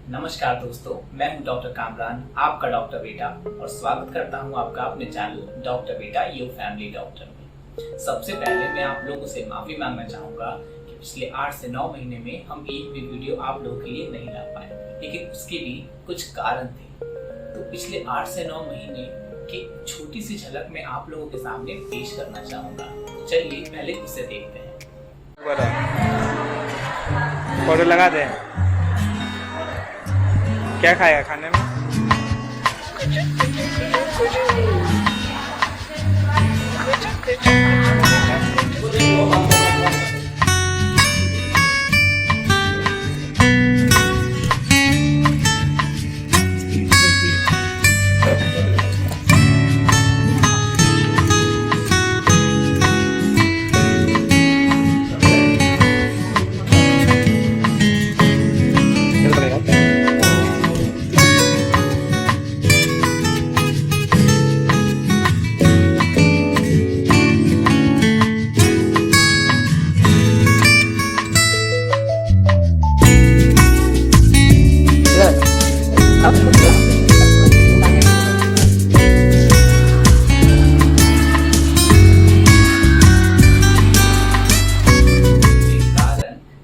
नमस्कार दोस्तों, मैं हूं डॉक्टर कामरान, आपका डॉक्टर बेटा, और स्वागत करता हूं आपका अपने चैनल डॉक्टर बेटा योर फैमिली डॉक्टर में। सबसे पहले मैं आप लोगों से माफी मांगना चाहूंगा कि पिछले 8 से 9 महीने में हम एक भी वीडियो आप लोगों के लिए नहीं ला पाए, लेकिन उसके भी कुछ कारण थे। तो पिछले 8 से 9 महीने की छोटी सी झलक मैं आप लोगों के सामने पेश करना चाहूंगा। चलिए पहले उसे देखते हैं। फोटो लगा दे। क्या खाएगा खाने में?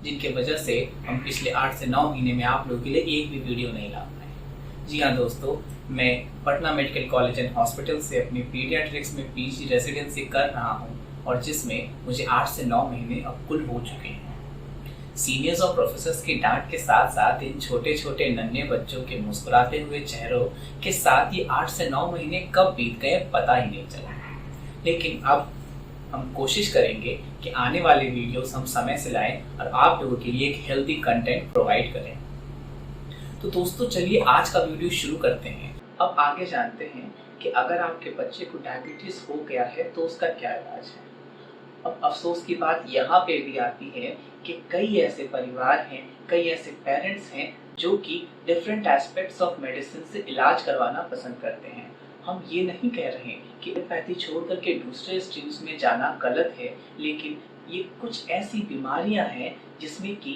जिनके वजह से हम पिछले 8 से 9 महीने में आप लोगों के लिए एक भी वीडियो नहीं ला पाए। जी हाँ दोस्तों, मैं Patna medical college and hospital से अपनी पीडियाट्रिक्स में पीजी रेसिडेंसी कर रहा हूँ, और जिसमें मुझे 8 से 9 महीने अब कुल हो चुके हैं। सीनियर्स और प्रोफेसर्स की डांट के साथ साथ इन छोटे छोटे नन्हे बच्चों के मुस्कुराते हुए चेहरों के साथ ये 8 से 9 महीने कब बीत गए पता ही नहीं चला। लेकिन अब हम कोशिश करेंगे कि आने वाले वीडियोस हम समय से लाएं और आप लोगों के लिए एक हेल्दी कंटेंट प्रोवाइड करें। तो दोस्तों चलिए आज का वीडियो शुरू करते हैं। अब आगे जानते हैं कि अगर आपके बच्चे को डायबिटीज हो गया है तो उसका क्या इलाज है। अब अफसोस की बात यहाँ पे भी आती है कि कई ऐसे परिवार हैं, कई ऐसे पेरेंट्स हैं जो कि डिफरेंट एस्पेक्ट्स ऑफ मेडिसिन से इलाज करवाना पसंद करते हैं। हम ये नहीं कह रहे कि एलोपैथी छोड़ करके दूसरे स्ट्रीम्स में जाना गलत है, लेकिन ये कुछ ऐसी बीमारियां हैं जिसमें कि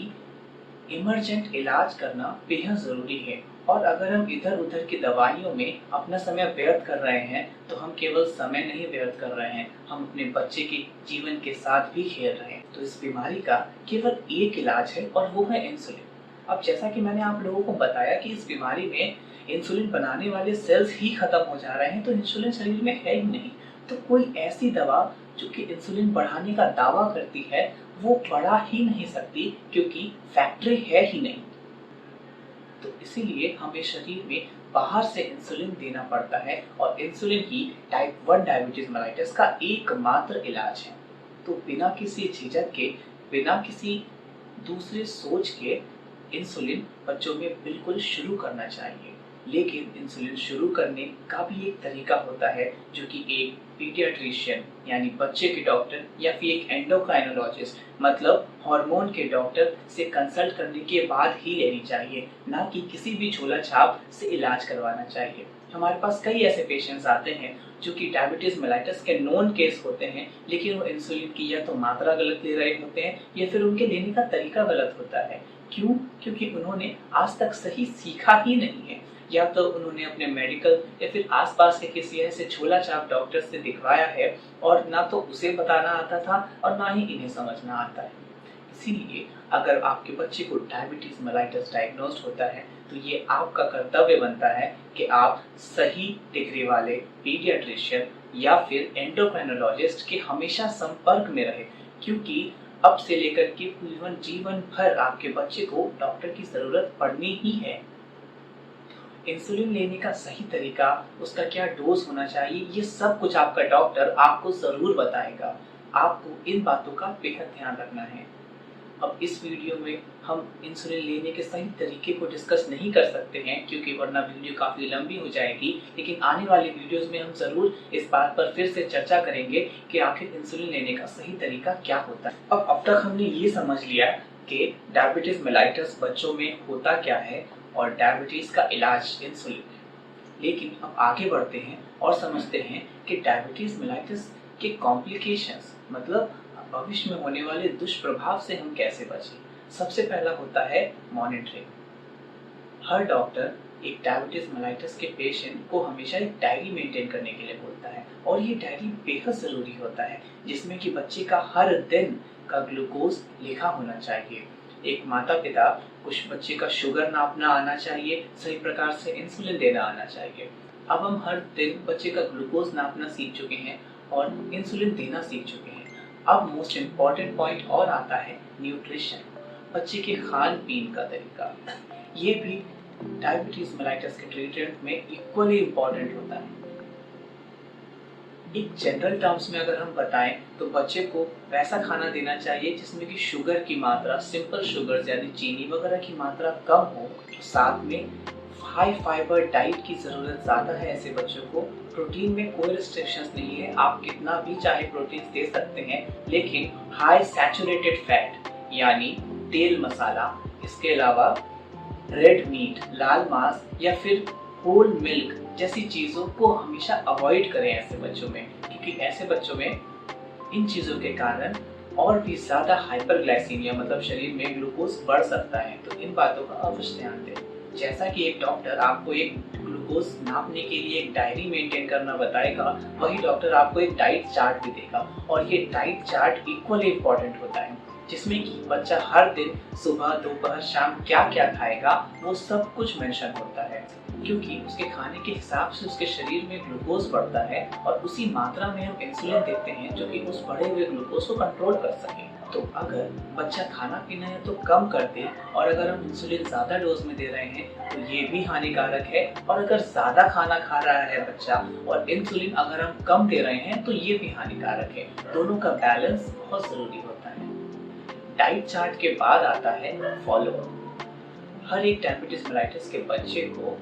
इमरजेंट इलाज करना बेहद ज़रूरी है। और अगर हम इधर उधर की दवाइयों में अपना समय व्यर्थ कर रहे हैं तो हम केवल समय नहीं व्यर्थ कर रहे हैं, हम अपने बच्चे के जीवन के साथ भी खेल रहे हैं। तो इस बीमारी का केवल एक इलाज है और वो है इंसुलिन। अब जैसा कि मैंने आप लोगों को बताया कि इस बीमारी में इंसुलिन बनाने वाले सेल्स ही खत्म हो जा रहे हैं, तो इंसुलिन शरीर में है ही नहीं। तो कोई ऐसी दवा जो कि इंसुलिन बढ़ाने का दावा करती है वो बढ़ा ही नहीं सकती, क्योंकि फैक्ट्री है ही नहीं। तो इसीलिए हमें शरीर में बाहर से इंसुलिन देना पड़ता है, और इंसुलिन ही टाइप 1 डायबिटीज मेलाइटस का एकमात्र इलाज है। तो बिना किसी झिझक के, बिना किसी दूसरे सोच के इंसुलिन बच्चों में बिल्कुल शुरू करना चाहिए। लेकिन इंसुलिन शुरू करने का भी एक तरीका होता है जो कि एक पीडियाट्रिशियन यानी बच्चे के डॉक्टर या फिर एक एंडोक्राइनोलॉजिस्ट मतलब हार्मोन के डॉक्टर से कंसल्ट करने के बाद ही लेनी चाहिए, ना कि किसी भी झोला छाप से इलाज करवाना चाहिए। हमारे पास कई ऐसे पेशेंट्स आते हैं जो कि डायबिटीज मेलाइटस के नोन केस होते हैं, लेकिन वो इंसुलिन की या तो मात्रा गलत ले रहे होते हैं या फिर उनके लेने का तरीका गलत होता है। क्यों? क्योंकि उन्होंने आज तक सही सीखा ही नहीं है, या तो उन्होंने अपने मेडिकल या फिर आसपास के किसी ऐसे झोला छाप डॉक्टर से दिखवाया है और ना तो उसे बताना आता था और ना ही इन्हें समझना आता है। इसीलिए अगर आपके बच्चे को डायबिटीज मेलाइटस डायग्नोस्ड होता है तो ये आपका कर्तव्य बनता है कि आप सही डिग्री वाले पीडियाट्रिशियन या फिर एंडोक्राइनोलॉजिस्ट के हमेशा संपर्क में रहे, क्योंकि अब से लेकर के जीवन भर आपके बच्चे को डॉक्टर की जरूरत पड़नी ही है। इंसुलिन लेने का सही तरीका, उसका क्या डोज होना चाहिए, ये सब कुछ आपका डॉक्टर आपको जरूर बताएगा। आपको इन बातों का बेहद ध्यान रखना है। अब इस वीडियो में हम इंसुलिन लेने के सही तरीके को डिस्कस नहीं कर सकते हैं, क्योंकि वरना वीडियो काफ़ी लंबी हो जाएगी। लेकिन आने वाले वीडियोस में हम ज़रूर इस बात पर फिर से चर्चा करेंगे कि आखिर इंसुलिन लेने का सही तरीका क्या होता है। अब तक हमने ये समझ लिया कि डायबिटीज मेलाइटस बच्चों में होता क्या है और डायबिटीज का इलाज इंसुलिन है। लेकिन अब आगे बढ़ते हैं और समझते हैं कि डायबिटीज मेलाइटस के कॉम्प्लिकेशंस मतलब भविष्य में होने वाले दुष्प्रभाव से हम कैसे बचें। सबसे पहला होता है मॉनिटरिंग। हर डॉक्टर एक डायबिटीज मेलाइटस के पेशेंट को हमेशा एक डायरी मेंटेन करने के लिए बोलता है और ये डायरी बेहद ज़रूरी होता है जिसमें कि बच्चे का हर दिन का ग्लूकोज लिखा होना चाहिए। एक माता पिता कुछ बच्चे का शुगर नापना आना चाहिए, सही प्रकार से इंसुलिन देना आना चाहिए। अब हम हर दिन बच्चे का ग्लूकोज नापना सीख चुके हैं और इंसुलिन देना सीख चुके हैं। अब मोस्ट इम्पॉर्टेंट पॉइंट और आता है न्यूट्रिशन, बच्चे के खान पीन का तरीका। ये भी डायबिटीज मेलाइटस के ट्रीटमेंट में इक्वली इम्पॉर्टेंट होता है। एक जनरल टर्म्स में अगर हम बताएं तो बच्चे को वैसा खाना देना चाहिए जिसमें कि शुगर की मात्रा, सिंपल शुगर यानी चीनी वगैरह की मात्रा कम हो, साथ में हाई फाइबर डाइट की ज़रूरत ज़्यादा है ऐसे बच्चों को। प्रोटीन में कोई रिस्ट्रिक्शंस नहीं है, आप कितना भी चाहे प्रोटीन दे सकते हैं, लेकिन हाई सैचुरेटेड फैट यानी तेल मसाला, इसके अलावा रेड मीट, लाल मांस या फिर होल मिल्क जैसी चीज़ों को हमेशा अवॉइड करें ऐसे बच्चों में, क्योंकि ऐसे बच्चों में इन चीज़ों के कारण और भी ज़्यादा हाइपरग्लाइसीमिया मतलब शरीर में ग्लूकोज बढ़ सकता है। तो इन बातों का अवश्य ध्यान दें। जैसा कि एक डॉक्टर आपको एक ग्लूकोज नापने के लिए एक डायरी मेंटेन करना बताएगा, वही डॉक्टर आपको एक डाइट चार्ट भी देगा और ये डाइट चार्ट इक्वली इम्पॉर्टेंट होता है जिसमें कि बच्चा हर दिन सुबह, दोपहर, शाम क्या क्या खाएगा वो सब कुछ मेंशन होता है, क्योंकि उसके खाने के हिसाब से उसके शरीर में ग्लूकोज बढ़ता है और उसी मात्रा में हम इंसुलिन देते हैं जो कि उस बढ़े हुए ग्लूकोज को कंट्रोल कर सके। तो अगर बच्चा खाना पीना है तो कम कर दे और अगर हम इंसुलिन ज़्यादा डोज में दे रहे हैं तो ये भी हानिकारक है, और अगर ज़्यादा खाना खा रहा है बच्चा और इंसुलिन अगर हम कम दे रहे हैं तो ये भी हानिकारक है। दोनों का बैलेंस बहुत ज़रूरी होता है। डाइट चार्ट के बाद आता है फॉलो अप। हर एक डायबिटीज मेलाइटस के बच्चे को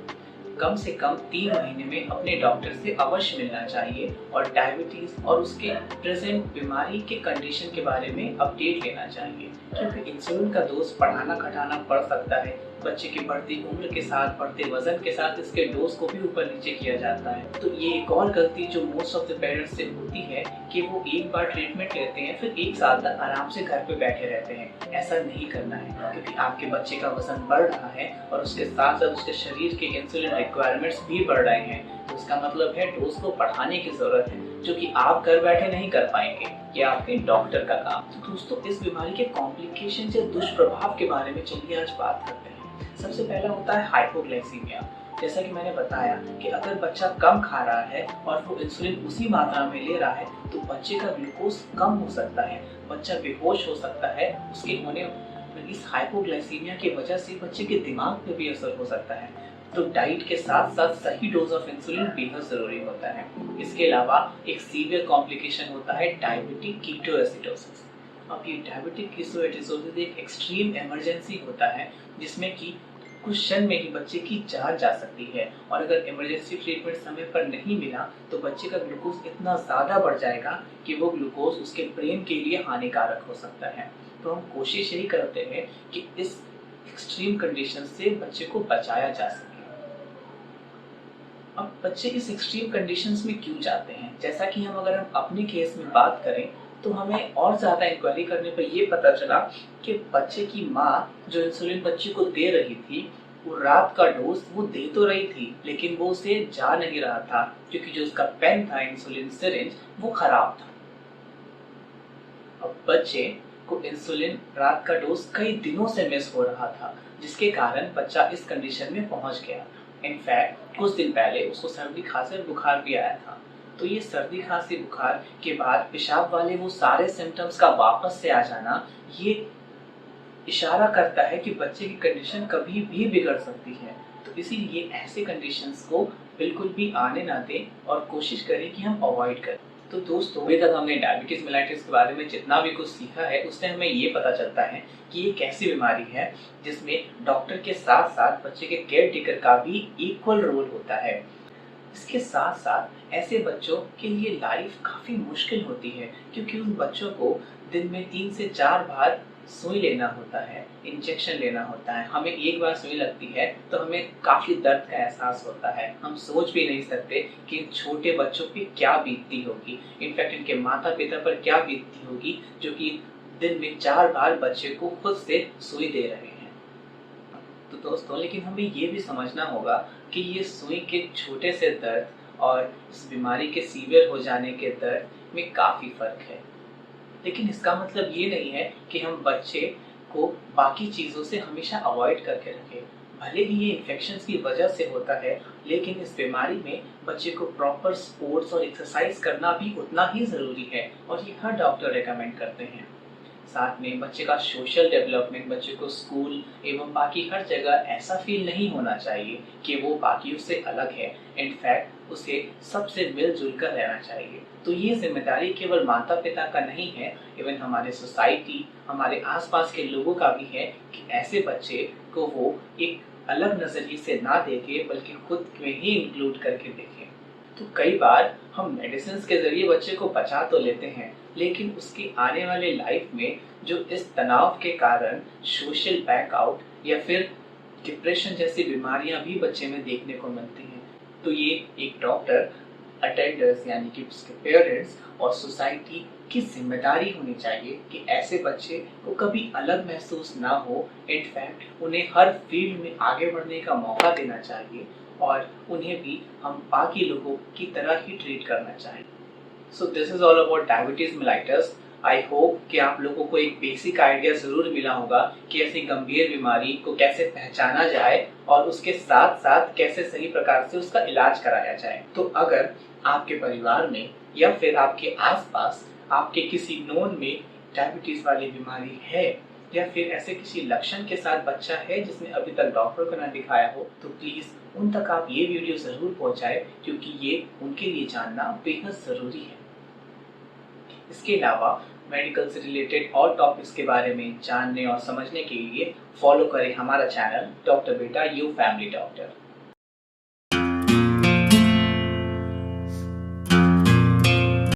कम से कम 3 महीने में अपने डॉक्टर से अवश्य मिलना चाहिए और डायबिटीज और उसके प्रेजेंट बीमारी के कंडीशन के बारे में अपडेट लेना चाहिए, क्योंकि इंसुलिन का डोज बढ़ाना घटाना पड़ सकता है। बच्चे की बढ़ती उम्र के साथ, बढ़ते वजन के साथ इसके डोज को भी ऊपर नीचे किया जाता है। तो ये एक और गलती जो मोस्ट ऑफ द पेरेंट्स से होती है कि वो एक बार ट्रीटमेंट लेते हैं फिर 1 साल तक आराम से घर पे बैठे रहते हैं। ऐसा नहीं करना है, क्योंकि आपके बच्चे का वजन बढ़ रहा है और उसके साथ साथ उसके शरीर के इंसुलिन रिक्वायरमेंट्स भी बढ़ रहे हैं। तो इसका मतलब है डोज को बढ़ाने की जरूरत है, जो कि आप घर बैठे नहीं कर पाएंगे, ये आपके डॉक्टर का काम। तो दोस्तों, इस बीमारी के कॉम्प्लिकेशन या दुष्प्रभाव के बारे में चलिए आज बात करते हैं। सबसे पहला होता है हाइपोग्लाइसीमिया। जैसा कि मैंने बताया कि अगर बच्चा कम खा रहा है और वो इंसुलिन उसी मात्रा में ले रहा है तो बच्चे का ग्लूकोज कम हो सकता है, बच्चा बेहोश हो सकता है। उसके होने इस हाइपोग्लाइसीमिया की वजह से बच्चे के दिमाग पे भी असर हो सकता है। तो डाइट के साथ साथ सही डोज ऑफ इंसुलिन बेहद जरूरी होता है। इसके अलावा एक सीवियर कॉम्प्लिकेशन होता है डायबिटिक कीटोएसिडोसिस। अब ये डायबिटिक कीटोएसिडोसिस एक एक्सट्रीम इमरजेंसी होता है जिसमें कि कुछ क्षण में ही बच्चे की जान जा सकती है, और अगर इमरजेंसी ट्रीटमेंट समय पर नहीं मिला तो बच्चे का ग्लूकोज इतना ज़्यादा बढ़ जाएगा कि वो ग्लूकोज उसके ब्रेन के लिए हानिकारक हो सकता है। तो हम कोशिश यही करते हैं कि इस एक्सट्रीम कंडीशन से बच्चे को बचाया जा सके। अब बच्चे इस एक्सट्रीम कंडीशंस में क्यों जाते हैं? जैसा कि अगर हम अपने केस में बात करें तो हमें और ज़्यादा इंक्वायरी करने पर ये पता चला कि बच्चे की माँ जो इंसुलिन बच्चे को दे रही थी वो रात का डोज वो दे तो रही थी, लेकिन वो उसे जा नहीं रहा था क्योंकि जो उसका पेन था इंसुलिन सिरिंज वो खराब था। अब बच्चे को इंसुलिन रात का डोज कई दिनों से मिस हो रहा था, जिसके कारण बच्चा इस कंडीशन में पहुंच गया। इनफैक्ट कुछ दिन पहले उसको सर्दी खांसी और बुखार भी आया था। तो ये सर्दी खांसी बुखार के बाद पेशाब वाले वो सारे सिम्टम्स का वापस से आ जाना, ये इशारा करता है कि बच्चे की कंडीशन कभी भी बिगड़ सकती है। तो इसीलिए ऐसे कंडीशंस को बिल्कुल भी आने ना दें और कोशिश करें कि हम अवॉइड करें। तो दोस्तों, अभी तक हमने डायबिटीज मेलाइटिस के बारे में जितना भी कुछ सीखा है उससे हमें ये पता चलता है कि ये कैसी बीमारी है जिसमें डॉक्टर के साथ साथ बच्चे के केयर टेकर का भी इक्वल रोल होता है। इसके साथ साथ ऐसे बच्चों के लिए लाइफ काफ़ी मुश्किल होती है, क्योंकि उन बच्चों को दिन में 3 से 4 बार सुई लेना होता है, इंजेक्शन लेना होता है। हमें एक बार सुई लगती है तो हमें काफ़ी दर्द का एहसास होता है। हम सोच भी नहीं सकते कि इन छोटे बच्चों पे क्या बीतती होगी, इनफैक्ट इनके माता पिता पर क्या बीतती होगी जो कि दिन में 4 बार बच्चे को खुद से सुई दे रहे हैं। तो दोस्तों लेकिन हमें ये भी समझना होगा कि ये सुई के छोटे से दर्द और इस बीमारी के सीवियर हो जाने के दर्द में काफ़ी फ़र्क है। लेकिन इसका मतलब ये नहीं है कि हम बच्चे को बाकी चीज़ों से हमेशा अवॉइड करके रखें। भले ही ये इन्फेक्शंस की वजह से होता है, लेकिन इस बीमारी में बच्चे को प्रॉपर स्पोर्ट्स और एक्सरसाइज करना भी उतना ही ज़रूरी है और ये हर डॉक्टर रेकमेंड करते हैं। साथ में बच्चे का सोशल डेवलपमेंट, बच्चे को स्कूल एवं बाकी हर जगह ऐसा फील नहीं होना चाहिए कि वो बाकियों से अलग है। इनफैक्ट उसे सबसे मिलजुल कर रहना चाहिए। तो ये जिम्मेदारी केवल माता पिता का नहीं है, इवन हमारे सोसाइटी, हमारे आसपास के लोगों का भी है कि ऐसे बच्चे को वो एक अलग नज़रिए से ना देखें बल्कि खुद में ही इंक्लूड करके देखें। तो कई बार हम मेडिसिन के ज़रिए बच्चे को बचा तो लेते हैं, लेकिन उसकी आने वाले लाइफ में जो इस तनाव के कारण सोशल बैकआउट या फिर डिप्रेशन जैसी बीमारियां भी बच्चे में देखने को मिलती हैं। तो ये एक डॉक्टर, अटेंडर्स यानी कि उसके पेरेंट्स और सोसाइटी की जिम्मेदारी होनी चाहिए कि ऐसे बच्चे को कभी अलग महसूस ना हो। इनफैक्ट उन्हें हर फील्ड में आगे बढ़ने का मौका देना चाहिए और उन्हें भी हम बाकी लोगों की तरह ही ट्रीट करना चाहिए। So this is all about diabetes mellitus. I hope कि आप लोगों को एक बेसिक आइडिया ज़रूर मिला होगा कि ऐसी गंभीर बीमारी को कैसे पहचाना जाए और उसके साथ साथ कैसे सही प्रकार से उसका इलाज कराया जाए। तो अगर आपके परिवार में या फिर आपके आसपास आपके किसी नोन में डायबिटीज़ वाली बीमारी है या फिर ऐसे किसी लक्षण के साथ बच्चा है जिसने अभी तक डॉक्टर को ना दिखाया हो, तो प्लीज़ उन तक आप ये वीडियो ज़रूर पहुंचाएं, क्योंकि ये उनके लिए जानना बेहद ज़रूरी है। इसके अलावा मेडिकल से रिलेटेड और टॉपिक्स के बारे में जानने और समझने के लिए फॉलो करें हमारा चैनल डॉक्टर बेटा यू फैमिली डॉक्टर।